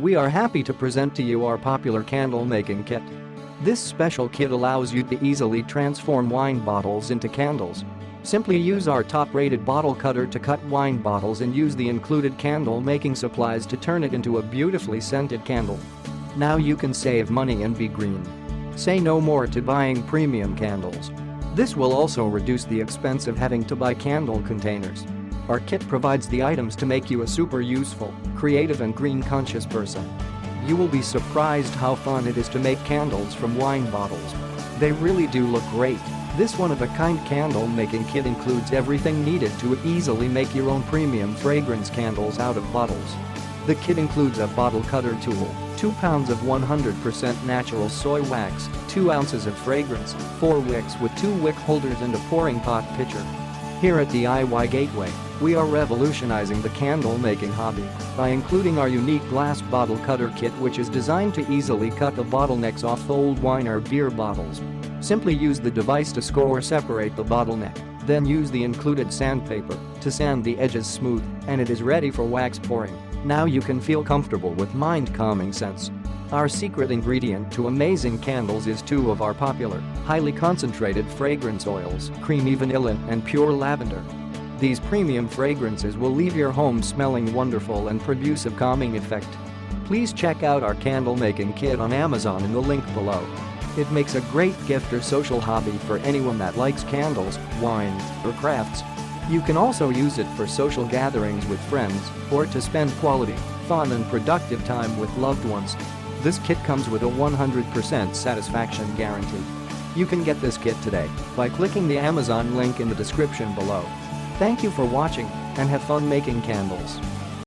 We are happy to present to you our popular candle making kit. This special kit allows you to easily transform wine bottles into candles. Simply use our top-rated bottle cutter to cut wine bottles and use the included candle making supplies to turn it into a beautifully scented candle. Now you can save money and be green. Say no more to buying premium candles. This will also reduce the expense of having to buy candle containers. Our kit provides the items to make you a super useful, creative and green-conscious person. You will be surprised how fun it is to make candles from wine bottles. They really do look great. This one-of-a-kind candle-making kit includes everything needed to easily make your own premium fragrance candles out of bottles. The kit includes a bottle cutter tool, 2 pounds of 100% natural soy wax, 2 ounces of fragrance, 4 wicks with 2 wick holders and a pouring pot pitcher. Here at DIY Gateway, we are revolutionizing the candle-making hobby by including our unique glass bottle cutter kit, which is designed to easily cut the bottlenecks off old wine or beer bottles. Simply use the device to score or separate the bottleneck, then use the included sandpaper to sand the edges smooth, and it is ready for wax pouring. Now you can feel comfortable with mind-calming scents. Our secret ingredient to amazing candles is 2 of our popular, highly concentrated fragrance oils, creamy vanilla and pure lavender. These premium fragrances will leave your home smelling wonderful and produce a calming effect. Please check out our candle making kit on Amazon in the link below. It makes a great gift or social hobby for anyone that likes candles, wine, or crafts. You can also use it for social gatherings with friends or to spend quality, fun and productive time with loved ones. This kit comes with a 100% satisfaction guarantee. You can get this kit today by clicking the Amazon link in the description below. Thank you for watching and have fun making candles.